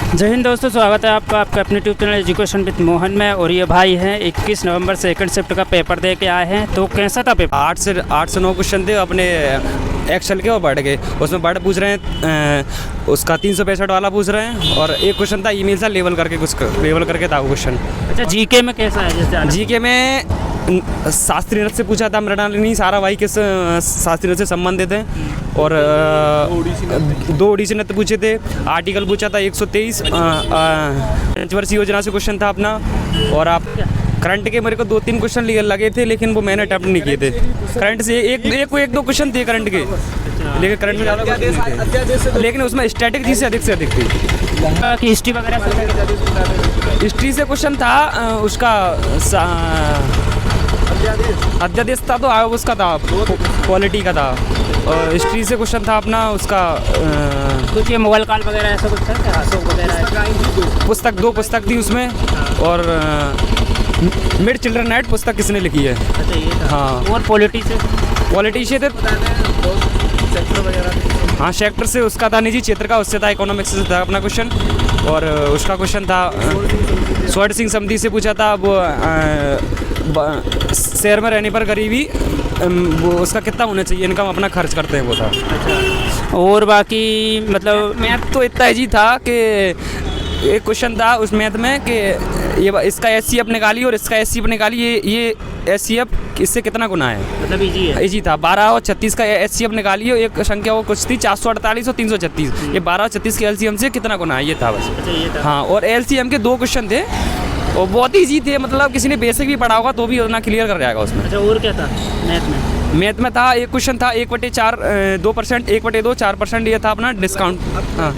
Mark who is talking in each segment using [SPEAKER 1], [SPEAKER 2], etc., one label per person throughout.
[SPEAKER 1] जय हिंद दोस्तों, स्वागत है आपका आपके अपने tube channel education with Mohan में। और ये भाई हैं 21 नवंबर सेकंड शिफ्ट का पेपर दे के आए हैं। तो कैसा था पेपर?
[SPEAKER 2] 8 से 9 क्वेश्चन थे अपने एक्सेल के और वर्ड के। उसमें वर्ड पूछ रहे हैं, उसका 365 वाला पूछ रहे हैं, और एक क्वेश्चन था ईमेल से लेवल करके था वो क्वेश्चन।
[SPEAKER 1] अच्छा, जीके में कैसा है? जैसे
[SPEAKER 2] जीके में शास्त्रीय नृत्य से पूछा था, मृणालिनी साराभाई किस शास्त्रीय नृत्य से संबंधित हैं, और 2 ओडिसी नृत्य पूछे थे। आर्टिकल पूछा था 123 पंचवर्षीय योजना से क्वेश्चन था अपना। और आप करंट के मेरे को 2-3 क्वेश्चन लगे थे, लेकिन वो मैंने अटेम्प्ट नहीं किए थे। करंट से एक दो क्वेश्चन थे करंट के, लेकिन करंट में ज़्यादा क्वेश्चन नहीं थे, लेकिन उसमें स्टैटिक जी से अधिक थी।
[SPEAKER 1] कि हिस्ट्री वगैरह से?
[SPEAKER 2] हिस्ट्री से क्वेश्चन था उसका अध्यादेश था, तो उसका था क्वालिटी का था। और हिस्ट्री से क्वेश्चन था अपना उसका
[SPEAKER 1] कुछ ये मुगल काल वगैरह ऐसा कुछ था क्या? अशोक वगैरह?
[SPEAKER 2] पुस्तक 2 पुस्तक थी उसमें। और मिड चिल्ड्रन नाइट पुस्तक किसने लिखी है?
[SPEAKER 1] अच्छा, ये था।
[SPEAKER 2] हाँ।
[SPEAKER 1] और पॉलिटी से
[SPEAKER 2] थे। हाँ, सेक्टर से उसका था, निजी क्षेत्र का उससे था, इकोनॉमिक्स से था अपना क्वेश्चन। और उसका क्वेश्चन था स्वर्ण सिंह समिति से पूछा था, वो शहर में रहने पर गरीबी वो उसका कितना होना चाहिए इनकम अपना खर्च करते हैं, वो था।
[SPEAKER 1] अच्छा। और बाकी मतलब
[SPEAKER 2] मैथ तो इतना ईजी था कि एक क्वेश्चन था उस मैथ में कि ये इसका एचसीएफ निकालिए और इसका एचसीएफ निकालिए, ये एचसीएफ इससे कितना गुना है?
[SPEAKER 1] मतलब ईजी है।
[SPEAKER 2] ईजी था। 12 और 36 का एचसीएफ निकालिए, एक संख्या वो कुछ थी 448 और 336, ये 12 और 36 के एलसीएम से कितना गुना है, ये था बस।
[SPEAKER 1] अच्छा, ये था।
[SPEAKER 2] हाँ, और एलसीएम के 2 क्वेश्चन थे और बहुत ही ईजी थे, मतलब किसी ने बेसिक भी पढ़ा होगा तो भी उतना क्लियर कर जाएगा उसमें।
[SPEAKER 1] अच्छा, और क्या था मैथ में?
[SPEAKER 2] मैथ में था एक क्वेश्चन था 1/4 2%, 1/2 4%, ये था अपना डिस्काउंट। हाँ,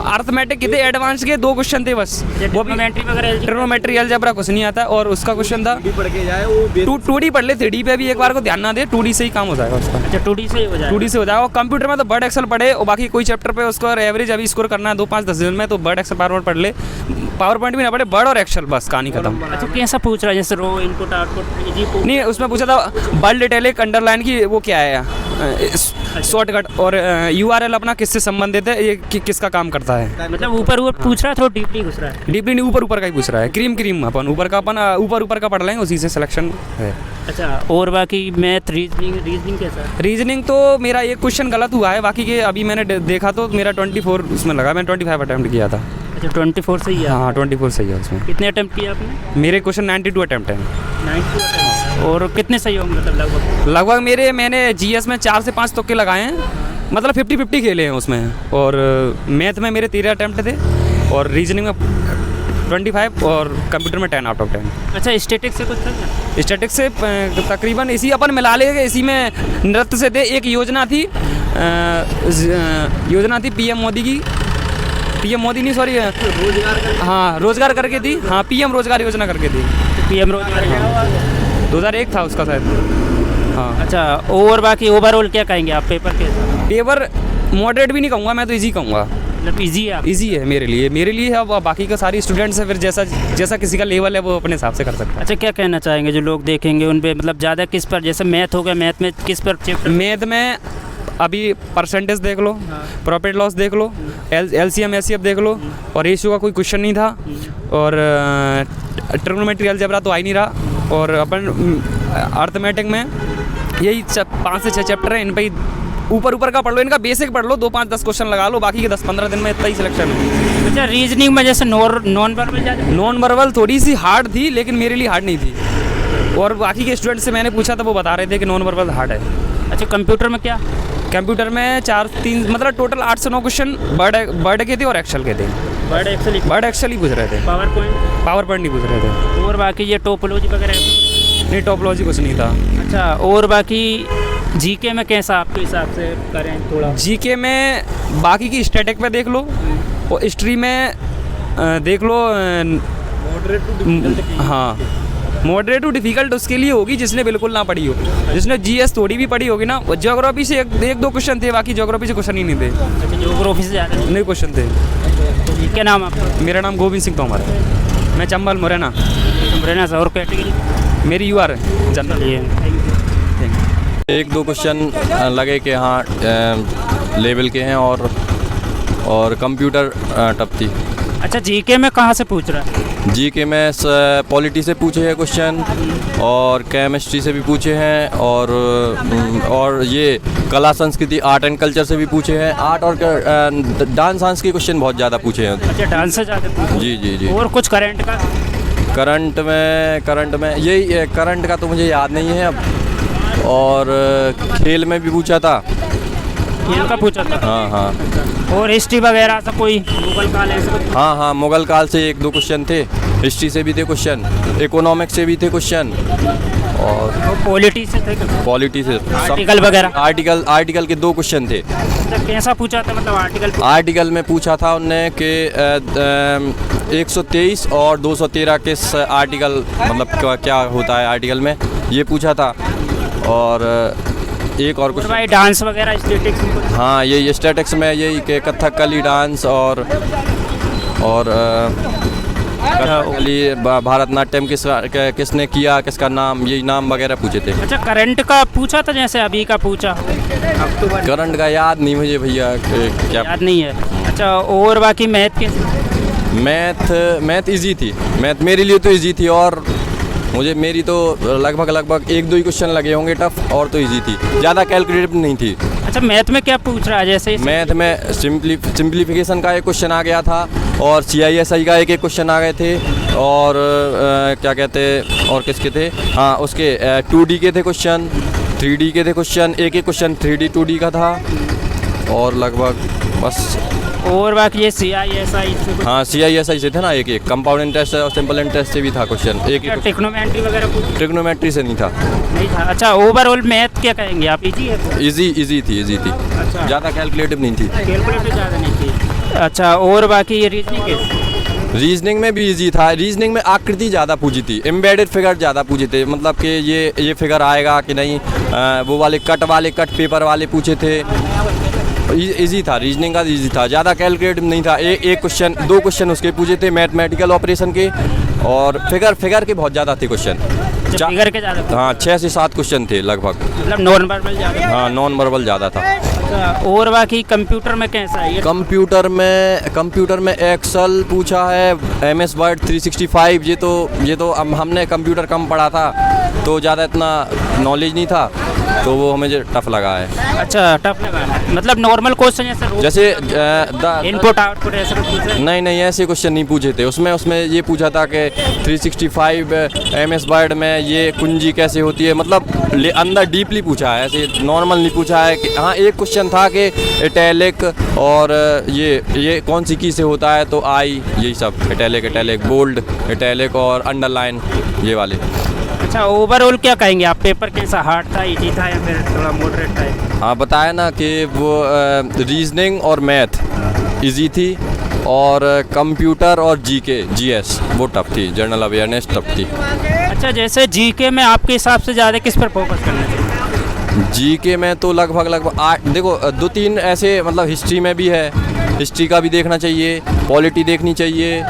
[SPEAKER 2] अर्थमेटिक के थे एडवांस के 2 क्वेश्चन थे बस, वो भी ट्रिग्नोमेट्री अलजेब्रा कुछ नहीं आता। और उसका क्वेश्चन था 2D पढ़ ले, 3D पे भी एक बार को ध्यान ना दे, 2D से ही काम हो जाएगा उसका।
[SPEAKER 1] अच्छा, 2D से हो जाएगा।
[SPEAKER 2] 2D से हो जाएगा। और कंप्यूटर में तो वर्ड एक्सेल पढ़े, और बाकी कोई चैप्टर पे उसको एवरेज अभी स्कोर करना है 2-5-10 दिन में, तो वर्ड एक्सेल पावर पढ़ ले, पावर पॉइंट भी ना पढ़े, वर्ड और एक्सेल बस, कहानी खत्म।
[SPEAKER 1] अच्छा, कैसा पूछ रहा है? जैसे रो इनपुट आउटपुट
[SPEAKER 2] नहीं, उसमें पूछा था वर्ड इटैलिक अंडरलाइन की वो क्या है, शॉर्टकट, और यूआरएल अपना किससे संबंधित है, ये किसका काम करता है।
[SPEAKER 1] मतलब ऊपर पूछ रहा है, थोड़ा डीपली घुस रहा है।
[SPEAKER 2] डीपली नहीं, ऊपर का ही पूछ रहा है। क्रीम अपन ऊपर का पढ़ लेंगे, उसी से सिलेक्शन है।
[SPEAKER 1] अच्छा, और बाकी मैथ रीजनिंग कैसा है?
[SPEAKER 2] रीजनिंग तो मेरा एक क्वेश्चन गलत हुआ है, बाकी के अभी मैंने देखा तो मेरा 24 उसमें लगा, मैंने 25 अटैम्प्ट किया था।
[SPEAKER 1] अच्छा, 24 सही है।
[SPEAKER 2] हाँ, 24 सही है उसमें।
[SPEAKER 1] कितने अटैम्प्ट किए आपने?
[SPEAKER 2] मेरे क्वेश्चन 92 अटैम्प्ट है।
[SPEAKER 1] 92 अटैम्प्ट। और कितने सही होंगे मतलब
[SPEAKER 2] लगभग मैंने जीएस में 4 से 5 तुक्के लगाए हैं, मतलब 50-50 खेले हैं उसमें। और मैथ में मेरे 13 अटैम्प्ट थे, और रीजनिंग में 25, और कंप्यूटर में 10 आउट ऑफ 10।
[SPEAKER 1] अच्छा, स्टैटिक्स से कुछ था क्या?
[SPEAKER 2] स्टैटिक्स से तकरीबन इसी अपन मिला लेंगे, इसी में नृत्य से थे। एक योजना थी पीएम मोदी की, पीएम मोदी नहीं सॉरी, हाँ रोजगार करके थी। हाँ, पीएम रोजगार योजना करके थी।
[SPEAKER 1] पीएम रोजगार
[SPEAKER 2] 2001 था उसका शायद। हाँ।
[SPEAKER 1] अच्छा, और बाकी ओवरऑल क्या कहेंगे आप पेपर के?
[SPEAKER 2] पेपर मॉडरेट भी नहीं कहूँगा मैं, तो इजी कहूँगा।
[SPEAKER 1] मतलब इजी है?
[SPEAKER 2] इजी है मेरे लिए। अब बाकी का सारी स्टूडेंट्स है, फिर जैसा किसी का लेवल है वो अपने हिसाब से कर सकता है।
[SPEAKER 1] अच्छा, क्या कहना चाहेंगे जो लोग देखेंगे उन पे, मतलब ज़्यादा किस पर? जैसे मैथ हो गया, मैथ में किस पर चैप्टर?
[SPEAKER 2] मैथ में अभी परसेंटेज देख लो, प्रॉफिट लॉस देख लो, एलसीएम एचसीएफ देख लो, और रेशियो का कोई क्वेश्चन नहीं था, और ट्रिग्नोमेट्री अलजेब्रा तो आ ही नहीं रहा। और अपन अर्थमेटिक में यही 5 से 6 चैप्टर हैं, इन पे ऊपर का पढ़ लो, इनका बेसिक पढ़ लो, 2-5-10 क्वेश्चन लगा लो, बाकी के 10-15 दिन में इतना ही सिलेक्शन है।
[SPEAKER 1] अच्छा, रीजनिंग में जैसे नॉन वर्बल
[SPEAKER 2] थोड़ी सी हार्ड थी, लेकिन मेरे लिए हार्ड नहीं थी। और बाकी के स्टूडेंट से मैंने पूछा था, वो बता रहे थे कि नॉन वर्बल हार्ड है।
[SPEAKER 1] अच्छा, कंप्यूटर में क्या?
[SPEAKER 2] कंप्यूटर में 4-3 मतलब टोटल 8 से 9 क्वेश्चन वर्ड के थे और एक्सेल के थे। वर्ड एक्सेल ही पूछ रहे थे, पावर पॉइंट नहीं पूछ रहे थे।
[SPEAKER 1] और बाकी ये टोपोलॉजी वगैरह?
[SPEAKER 2] नहीं, टोपोलॉजी कुछ नहीं था।
[SPEAKER 1] अच्छा, और बाकी जीके में कैसा आपके हिसाब से करें थोड़ा?
[SPEAKER 2] जीके में बाकी की स्टैटिक पे देख लो, और हिस्ट्री में देख लो। हाँ, मॉडरेट टू डिफिकल्ट उसके लिए होगी जिसने बिल्कुल ना पढ़ी हो। जिसने जीएस थोड़ी भी पढ़ी होगी ना, वो ज्योग्राफी से एक दो क्वेश्चन थे, बाकी ज्योग्राफी से क्वेश्चन ही नहीं थे।
[SPEAKER 1] अच्छा, ज्योग्राफी से ज़्यादा
[SPEAKER 2] नहीं क्वेश्चन थे।
[SPEAKER 1] क्या नाम आपका?
[SPEAKER 2] मेरा नाम गोविंद सिंह तोमर है, मैं चंबल मुरैना
[SPEAKER 1] से। और कैटेगरी
[SPEAKER 2] मेरी यूआर है जनरल।
[SPEAKER 3] एक दो क्वेश्चन लगे कि हाँ लेवल के हैं, और कंप्यूटर टफ थी।
[SPEAKER 1] अच्छा, जीके में कहाँ से पूछ रहा है?
[SPEAKER 3] जीके में पॉलिटी से पूछे हैं क्वेश्चन, और केमिस्ट्री से भी पूछे हैं, और ये कला संस्कृति आर्ट एंड कल्चर से भी पूछे हैं। आर्ट और डांस वांस के क्वेश्चन बहुत ज़्यादा पूछे हैं।
[SPEAKER 1] अच्छा, डांस से ज़्यादा पूछा।
[SPEAKER 3] जी जी जी।
[SPEAKER 1] और कुछ करंट का?
[SPEAKER 3] करंट में यही करंट का तो मुझे याद नहीं है अब। और खेल में भी पूछा था।
[SPEAKER 1] खेल का पूछा था?
[SPEAKER 3] हाँ हाँ।
[SPEAKER 1] और हिस्ट्री वगैरह से कोई मुगल काल ऐसे कुछ?
[SPEAKER 3] हाँ हाँ, मुगल काल से 1-2 क्वेश्चन थे, हिस्ट्री से भी थे क्वेश्चन, इकोनॉमिक्स से भी थे क्वेश्चन, और
[SPEAKER 1] पॉलिटी से थे?
[SPEAKER 3] पॉलिटी से
[SPEAKER 1] आर्टिकल वगैरह?
[SPEAKER 3] आर्टिकल के 2 क्वेश्चन थे।
[SPEAKER 1] मतलब कैसा पूछा था, मतलब
[SPEAKER 3] आर्टिकल में पूछा था उनने कि 123 और 213 किस आर्टिकल, मतलब क्या होता है आर्टिकल में, ये पूछा था। और एक और कुछ
[SPEAKER 1] भाई डांस वगैरह स्टैटिक्स में?
[SPEAKER 3] हाँ, ये स्टैटिक्स में यही कि कथकली डांस और कथकली भारतनाट्यम किसने किया, किसका नाम, यही नाम वगैरह पूछे थे।
[SPEAKER 1] अच्छा, करंट का पूछा था जैसे अभी का पूछा? अक्टूबर।
[SPEAKER 3] करंट का याद नहीं मुझे भैया, क्या
[SPEAKER 1] याद नहीं है। अच्छा, और बाकी मैथ के?
[SPEAKER 3] मैथ इजी थी। मैथ मेरे लिए तो इजी थी, और मेरी तो लगभग 1-2 ही क्वेश्चन लगे होंगे टफ, और तो इजी थी, ज़्यादा कैलकुलेटिव नहीं थी।
[SPEAKER 1] अच्छा, मैथ में क्या पूछ रहा है जैसे?
[SPEAKER 3] मैथ में सिंप्लीफिकेशन का एक क्वेश्चन आ गया था, और CISI का एक क्वेश्चन आ गए थे, और क्या कहते हैं, और किसके थे, हाँ उसके 2D के थे क्वेश्चन, 3D के थे क्वेश्चन, एक क्वेश्चन 3D 2D का था, और लगभग बस।
[SPEAKER 1] और बाकी ये CISI से?
[SPEAKER 3] हाँ, CISI से थे ना, एक कंपाउंड इंटरेस्ट और सिंपल इंटरेस्ट से भी था क्वेश्चन। एक
[SPEAKER 1] ट्रिग्नोमेट्री वगैरह?
[SPEAKER 3] ट्रिग्नोमेट्री से नहीं था।
[SPEAKER 1] नहीं था। अच्छा, ओवरऑल मैथ क्या कहेंगे आप, इजी है?
[SPEAKER 3] इजी थी।
[SPEAKER 1] अच्छा,
[SPEAKER 3] ज़्यादा कैलकुलेटिव नहीं थी।
[SPEAKER 1] कैलकुलेटिव ज़्यादा नहीं थी। अच्छा, और बाकी ये
[SPEAKER 3] रीजनिंग में भी इजी था। रीजनिंग में आकृति ज़्यादा पूछी थी, एम्बेडेड फिगर ज़्यादा पूछे थे, मतलब कि ये फिगर आएगा कि नहीं, वो वाले कट पेपर वाले पूछे थे। इजी था, रीजनिंग का इजी था, ज़्यादा कैलकुलेटिव नहीं था। एक क्वेश्चन 2 क्वेश्चन उसके पूछे थे मैथमेटिकल ऑपरेशन के, और फिगर के बहुत ज़्यादा थे क्वेश्चन।
[SPEAKER 1] फिगर के ज़्यादा?
[SPEAKER 3] हाँ, 6 से 7 क्वेश्चन थे लगभग।
[SPEAKER 1] मतलब नॉन वर्बल ज़्यादा?
[SPEAKER 3] हाँ, नॉन वर्बल ज़्यादा था।
[SPEAKER 1] और बाकी कंप्यूटर में कैसा है?
[SPEAKER 3] कंप्यूटर में एक्सेल पूछा है, MS वर्ड 365। ये तो हमने कंप्यूटर कम पढ़ा था, तो ज़्यादा इतना नॉलेज नहीं था, तो वो हमें टफ लगा है।
[SPEAKER 1] अच्छा, टफ लगा है, मतलब नॉर्मल क्वेश्चन जैसे इनपुट आउटपुट ऐसे पूछे?
[SPEAKER 3] नहीं, ऐसे क्वेश्चन नहीं पूछे थे। उसमें ये पूछा था कि 365 MS वर्ड में ये कुंजी कैसे होती है, मतलब अंदर डीपली पूछा है, ऐसे नॉर्मल नहीं पूछा है। कि हाँ, एक क्वेश्चन था कि इटैलिक और ये कौन सी की से होता है, तो आई, यही सब, इटैलिक बोल्ड, इटैलिक और अंडरलाइन, ये वाले।
[SPEAKER 1] अच्छा, ओवरऑल क्या कहेंगे आप, पेपर कैसा, हार्ड था, इजी था, या फिर थोड़ा मॉडरेट था?
[SPEAKER 3] हाँ, बताया ना कि वो रीजनिंग और मैथ इजी थी, और कंप्यूटर और GS वो टफ थी, जनरल अवेयरनेस टफ थी।
[SPEAKER 1] अच्छा, जैसे GK में आपके हिसाब से ज़्यादा किस पर फोकस करना चाहिए?
[SPEAKER 3] GK में तो लगभग देखो 2-3 ऐसे, मतलब हिस्ट्री में भी है, हिस्ट्री का भी देखना चाहिए, पॉलिटी देखनी चाहिए,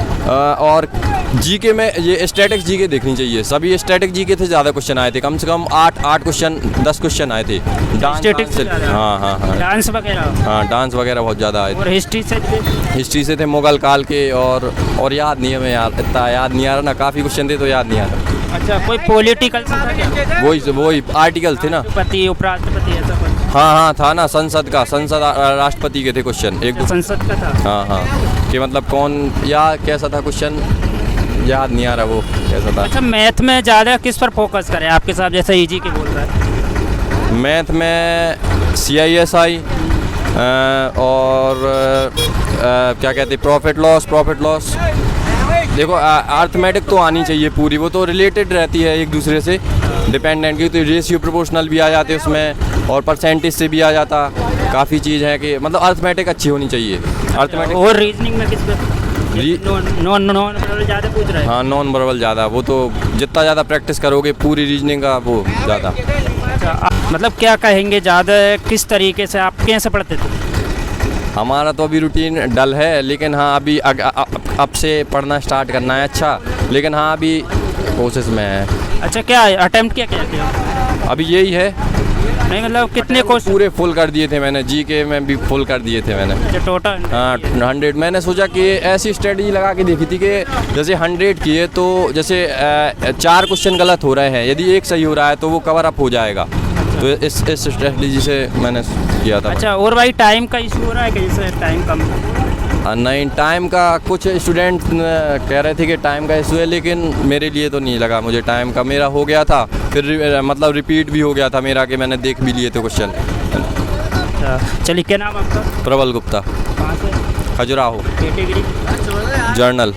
[SPEAKER 3] और GK में ये स्टैटिक्स GK देखनी चाहिए। सभी स्टैटिक GK से ज़्यादा क्वेश्चन आए थे, कम से कम 8 क्वेश्चन 10 क्वेश्चन आए थे।
[SPEAKER 1] स्टैटिक्स?
[SPEAKER 3] हाँ,
[SPEAKER 1] डांस वगैरह?
[SPEAKER 3] हाँ, डांस वगैरह बहुत ज़्यादा आए थे।
[SPEAKER 1] और हिस्ट्री से थे मुगल काल के, और याद नहीं है, मैं इतना याद नहीं आ रहा ना, काफ़ी क्वेश्चन थे तो याद नहीं आ रहा। अच्छा, कोई पॉलिटिकल से था क्या?
[SPEAKER 3] वही आर्टिकल थे ना,
[SPEAKER 1] राष्ट्रपति, उपराष्ट्रपति, ऐसा कुछ?
[SPEAKER 3] हाँ, था ना, संसद राष्ट्रपति के थे क्वेश्चन, एक
[SPEAKER 1] संसद का था।
[SPEAKER 3] हाँ, कि मतलब कौन या कैसा था क्वेश्चन, याद नहीं आ रहा वो कैसा था।
[SPEAKER 1] अच्छा, मैथ में ज़्यादा किस पर फोकस करें आपके साथ, जैसे इजी के बोल रहा है?
[SPEAKER 3] मैथ में CISI और क्या कहते हैं, प्रॉफिट लॉस। देखो, अर्थमेटिक तो आनी चाहिए पूरी, वो तो रिलेटेड रहती है एक दूसरे से, डिपेंडेंट की, तो रेशियो प्रोपोर्शनल भी आ जाते हैं उसमें, और परसेंटेज से भी आ जाता, काफ़ी चीज़ है कि मतलब अर्थमेटिक अच्छी होनी चाहिए। अर्थमेटिक
[SPEAKER 1] और रीजनिंग में किस पर? नॉन वर्बल ज़्यादा पूछ रहा है?
[SPEAKER 3] हाँ, नॉन वर्बल ज़्यादा, वो तो जितना ज़्यादा प्रैक्टिस करोगे पूरी रीजनिंग का, वो ज़्यादा।
[SPEAKER 1] अच्छा, मतलब क्या कहेंगे, ज़्यादा किस तरीके से आप कैसे पढ़ते थे?
[SPEAKER 3] हमारा तो अभी रूटीन डल है, लेकिन हाँ अभी अब से पढ़ना स्टार्ट करना है। अच्छा, लेकिन हाँ अभी कोशिश में है।
[SPEAKER 1] अच्छा, क्या अटेम्प्ट क्या किया?
[SPEAKER 3] अभी यही है
[SPEAKER 4] नहीं मतलब कितने क्वेश्चन
[SPEAKER 3] पूरे फुल कर दिए थे मैंने, जीके में भी फुल कर दिए थे मैंने।
[SPEAKER 4] टोटल?
[SPEAKER 3] हाँ 100। मैंने सोचा कि ऐसी स्ट्रेटजी लगा के देखी थी कि जैसे 100 किए तो जैसे 4 क्वेश्चन गलत हो रहे हैं, यदि एक सही हो रहा है तो वो कवर अप हो जाएगा। तो इस स्ट्रेटजी से मैंने किया था।
[SPEAKER 4] अच्छा, और भाई टाइम का इशू हो रहा है कि जैसे टाइम कम?
[SPEAKER 3] नहीं, टाइम का कुछ स्टूडेंट कह रहे थे कि टाइम का इशू है, लेकिन मेरे लिए तो नहीं लगा मुझे टाइम का। मेरा हो गया था, फिर मतलब रिपीट भी हो गया था मेरा कि मैंने देख भी लिए थे क्वेश्चन।
[SPEAKER 4] अच्छा चलिए, क्या नाम आपका?
[SPEAKER 3] प्रबल गुप्ता,
[SPEAKER 4] कहाँ से?
[SPEAKER 3] खजुराहो,
[SPEAKER 4] कैटेगरी?
[SPEAKER 3] जर्नल।